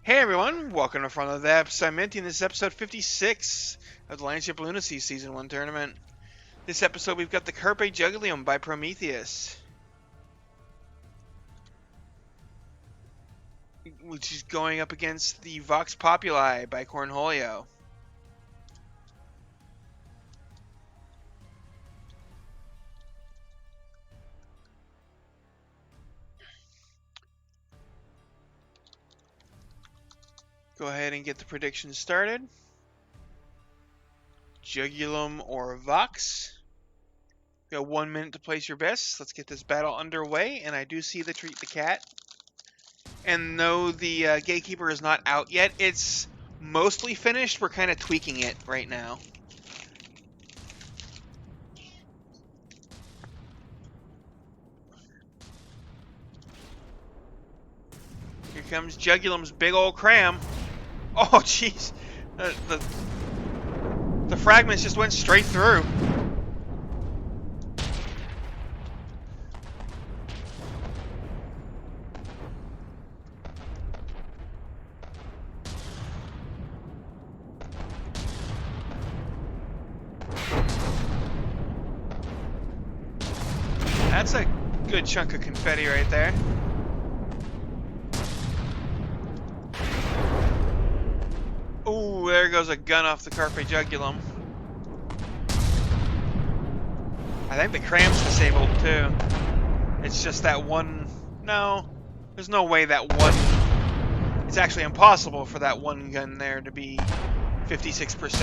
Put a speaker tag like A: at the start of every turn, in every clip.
A: Hey everyone, welcome to Front of the Apps. I'm Minty, and this is episode 56 of the Landship Lunacy Season 1 tournament. This episode we've got the Jugulum by Prometheus, which is going up against the Vox Populi by Cornholio. Go ahead and get the predictions started. Jugulum or Vox. You got 1 minute to place your bets. Let's get this battle underway, and I do see the Treat the Cat. And no, the Gatekeeper is not out yet. It's mostly finished. We're kind of tweaking it right now. Here comes Jugulum's big old cram. Oh, jeez. The fragments just went straight through. That's a good chunk of confetti right there. Ooh, there goes a gun off the Jugulum. I think the cram's disabled too. It's just that one. No, there's no way that one. It's actually impossible for that one gun there to be 56%.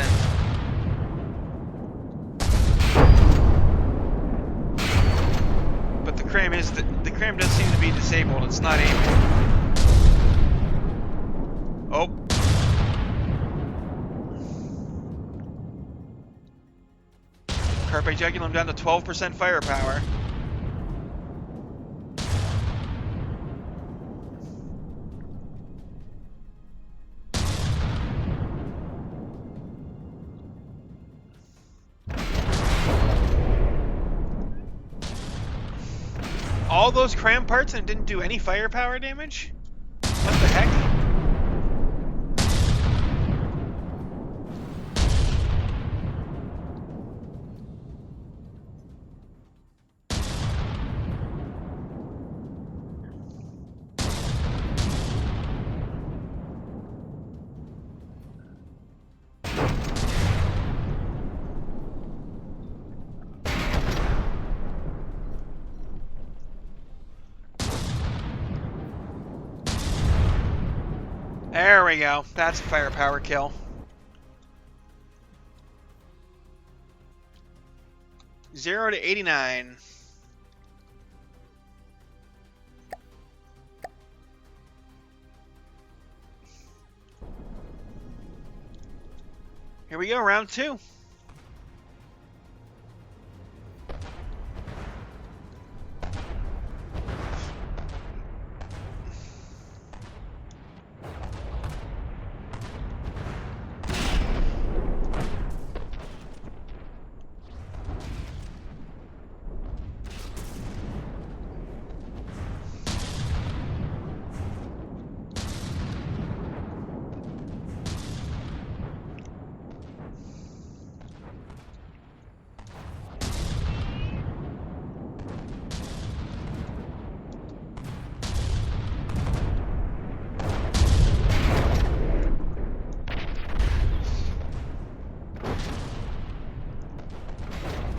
A: But the cram does seem to be disabled. It's not aiming. Oh. Jugulum down to 12% firepower. All those cram parts and it didn't do any firepower damage? What the heck? There we go. That's a firepower kill. Zero to 89. Here we go, round 2.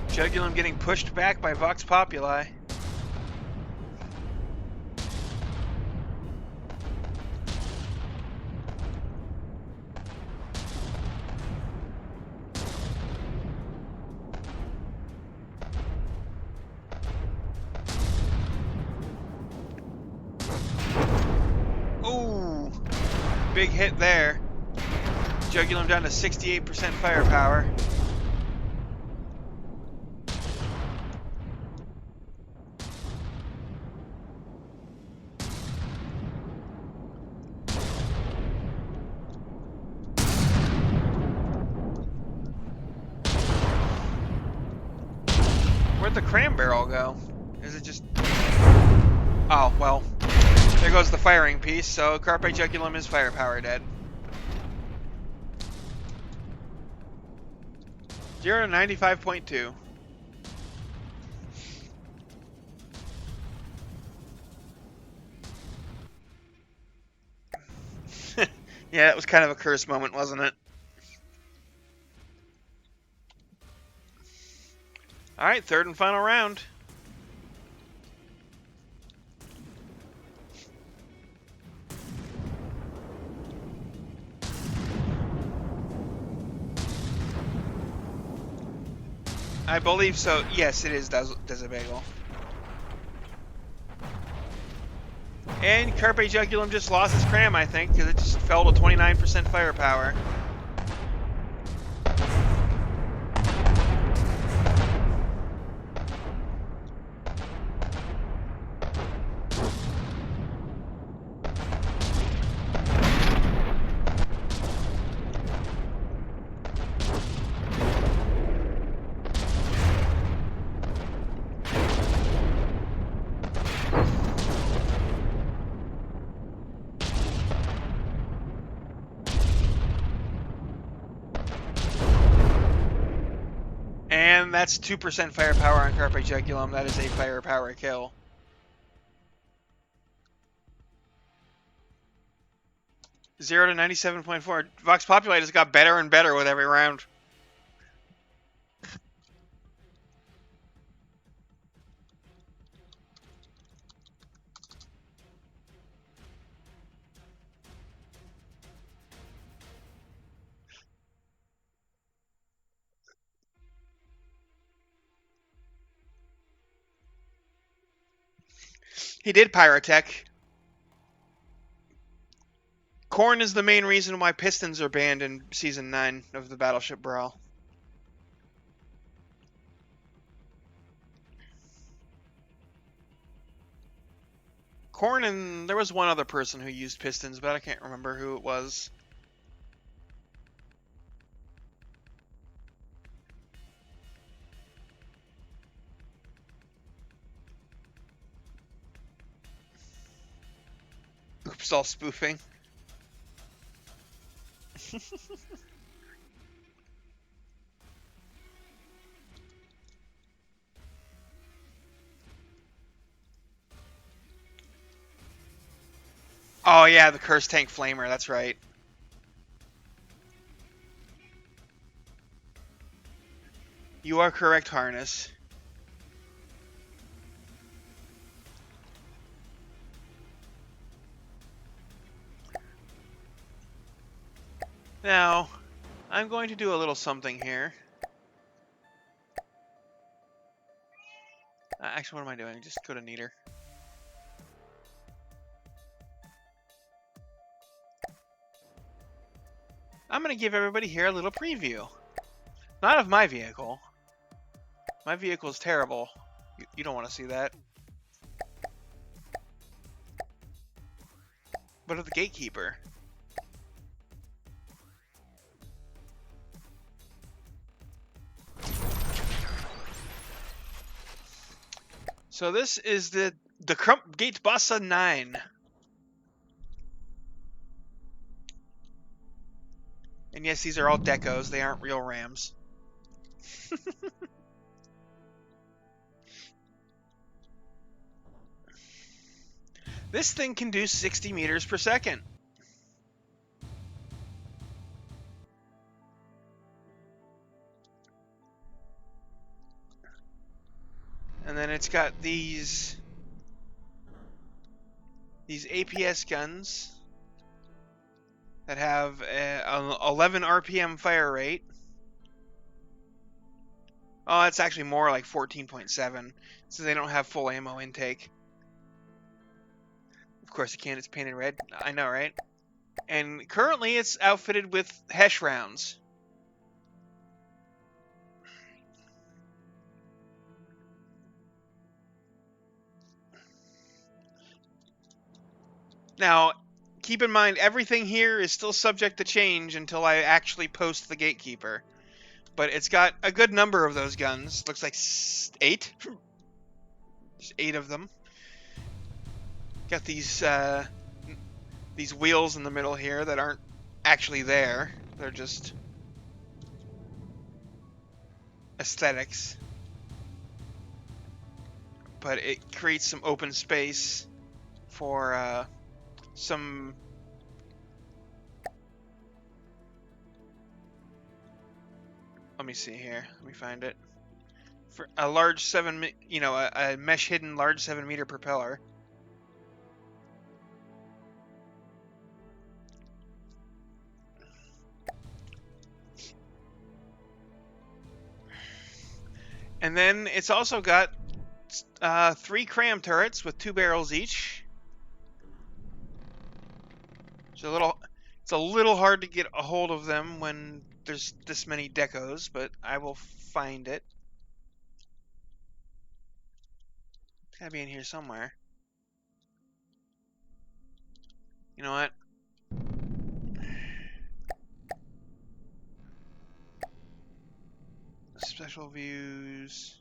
A: Jugulum getting pushed back by Vox Populi. Ooh, big hit there. Jugulum down to 68% firepower. Where'd the cram barrel go? Is it just... Oh, well. There goes the firing piece, so Carpe Jugulum is firepower dead. 0 to 95.2. Yeah, it was kind of a curse moment, wasn't it? Alright, third and final round. I believe so. Yes, it is Desabagel. And Carpe Jugulum just lost his cram, I think, because it just fell to 29% firepower. And that's 2% firepower on Carpe Jugulum. That is a firepower kill. Zero to 97.4. Vox Populi just got better and better with every round. He did Pyrotech. Corn is the main reason why pistons are banned in Season 9 of the Battleship Brawl. Corn and there was one other person who used pistons, but I can't remember who it was. Oops, all spoofing. Oh yeah, the Curse Tank Flamer, that's right. You are correct, Harness. Now, I'm going to do a little something here. Actually, what am I doing? Just go to Neater. I'm going to give everybody here a little preview. Not of my vehicle. My vehicle is terrible. You don't want to see that. But of the Gatekeeper. So this is the Crump Gate Bossa 9. And yes, these are all decos. They aren't real Rams. This thing can do 60 meters per second. And then it's got these APS guns that have an 11 RPM fire rate. Oh, it's actually more like 14.7, so they don't have full ammo intake. Of course it can, it's painted red. I know, right? And currently it's outfitted with Hesh rounds. Now, keep in mind, everything here is still subject to change until I actually post the Gatekeeper. But it's got a good number of those guns. Looks like 8. There's 8 of them. Got these wheels in the middle here that aren't actually there. They're just aesthetics. But it creates some open space for some... Let me see here. Let me find it. For a large a mesh hidden large 7-meter propeller. And then it's also got 3 cram turrets with 2 barrels each. It's a little hard to get a hold of them when there's this many decos, but I will find it. It's gotta be in here somewhere. You know what? Special views.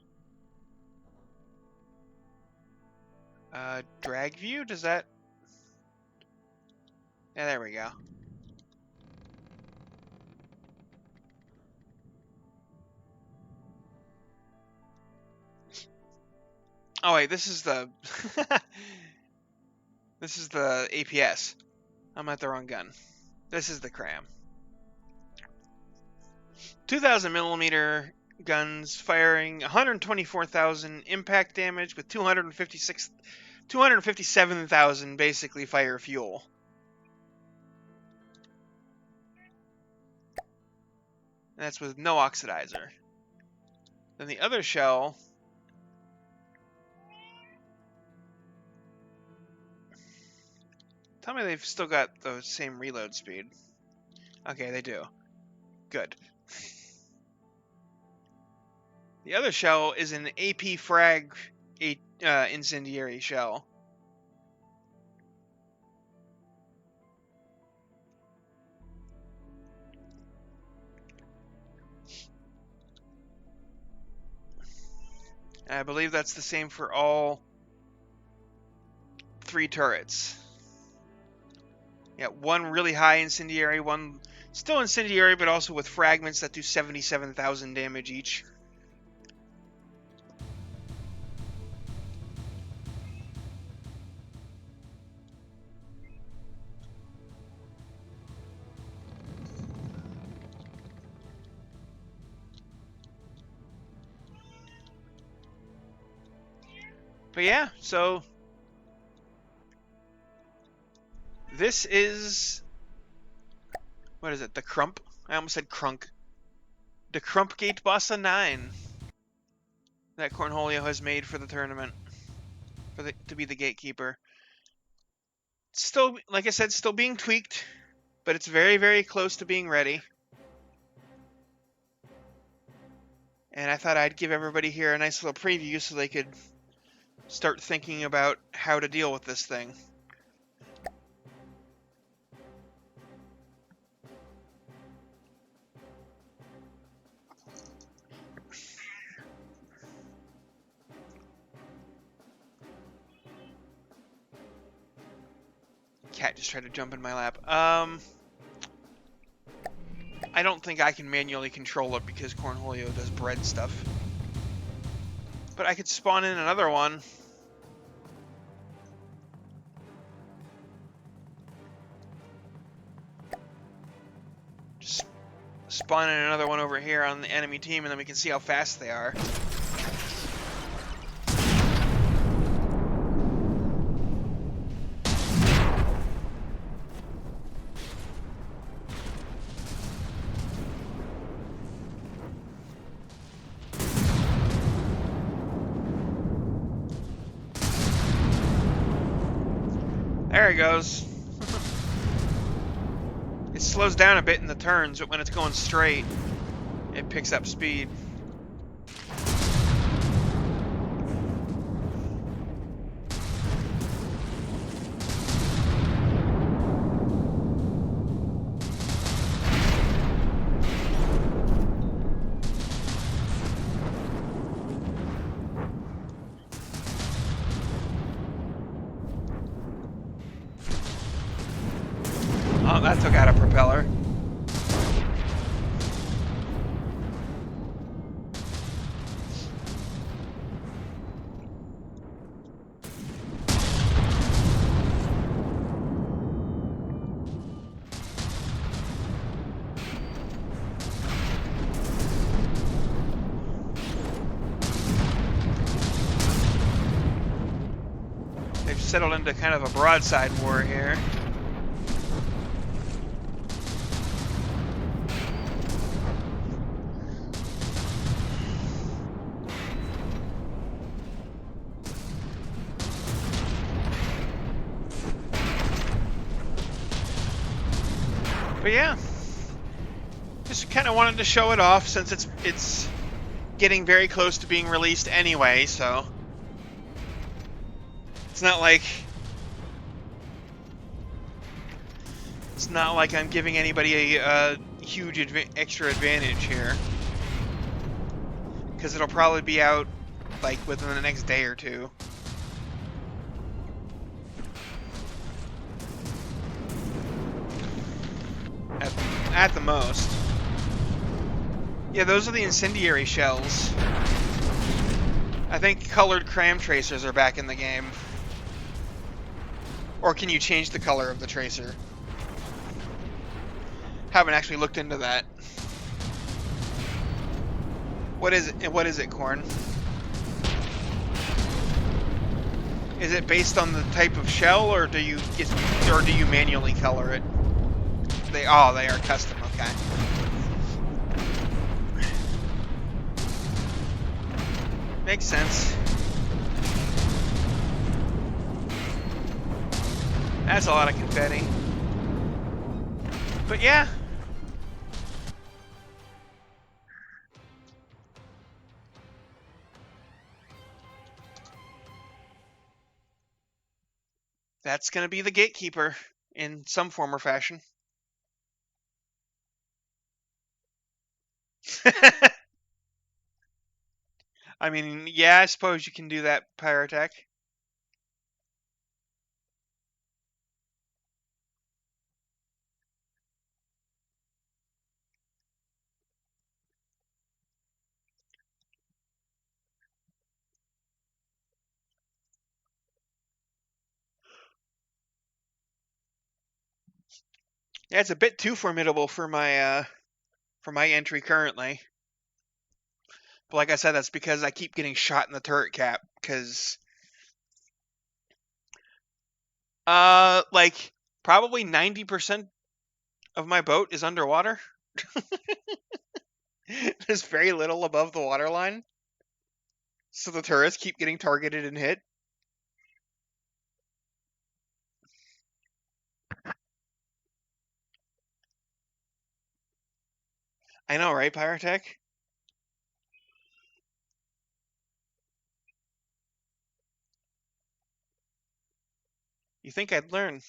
A: Drag view? Does that... Yeah, there we go. Oh wait, this is the... This is the APS. I'm at the wrong gun. This is the cram. 2,000 millimeter guns firing 124,000 impact damage with 257,000 basically fire fuel. And that's with no oxidizer. Then the other shell... Tell me they've still got the same reload speed. Okay, they do. Good. The other shell is an AP frag incendiary shell. And I believe that's the same for all 3 turrets. Yeah, one really high incendiary, one still incendiary, but also with fragments that do 77,000 damage each. But yeah, so this is, what is it, the Crump? I almost said Crunk. The Crump Gate Bossa 9 that Cornholio has made for the tournament, to be the gatekeeper. Still, like I said, still being tweaked, but it's very, very close to being ready. And I thought I'd give everybody here a nice little preview so they could start thinking about how to deal with this thing. Cat just tried to jump in my lap. I don't think I can manually control it because Cornholio does bread stuff. But I could spawn in another one. Just spawn in another one over here on the enemy team, and then we can see how fast they are. There it goes. It slows down a bit in the turns, but when it's going straight, it picks up speed. Oh, that took out a propeller. They've settled into kind of a broadside war here. But yeah, just kind of wanted to show it off since it's getting very close to being released anyway, so it's not like I'm giving anybody a huge extra advantage here, because it'll probably be out like within the next day or two. At the most. Yeah, those are the incendiary shells. I think colored cram tracers are back in the game. Or can you change the color of the tracer? Haven't actually looked into that. What is it? What is it, Corn? Is it based on the type of shell, or do you manually color it? They are custom. Okay. Makes sense. That's a lot of confetti. But yeah. That's going to be the gatekeeper in some form or fashion. I mean, yeah, I suppose you can do that, Pyrotech. Yeah, it's a bit too formidable for my entry currently. But like I said, that's because I keep getting shot in the turret cap. Because like probably 90% of my boat is underwater. There's very little above the waterline, so the turrets keep getting targeted and hit. I know, right, Pyrotech? You think I'd learn?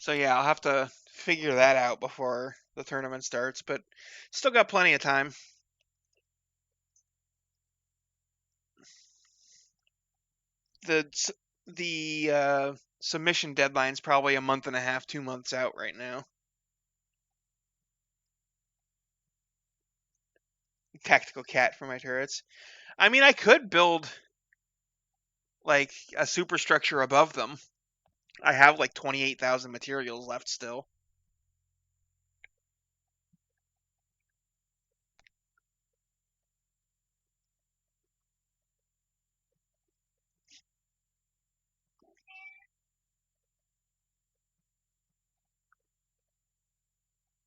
A: So yeah, I'll have to figure that out before the tournament starts, but still got plenty of time. The submission deadline's probably a month and a half, 2 months out right now. Tactical cat for my turrets. I mean, I could build like a superstructure above them. I have like 28,000 materials left still.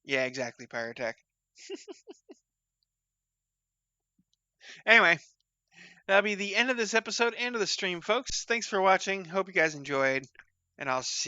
A: Yeah, exactly, Pyrotech. Anyway, that'll be the end of this episode and of the stream, folks. Thanks for watching. Hope you guys enjoyed, and I'll see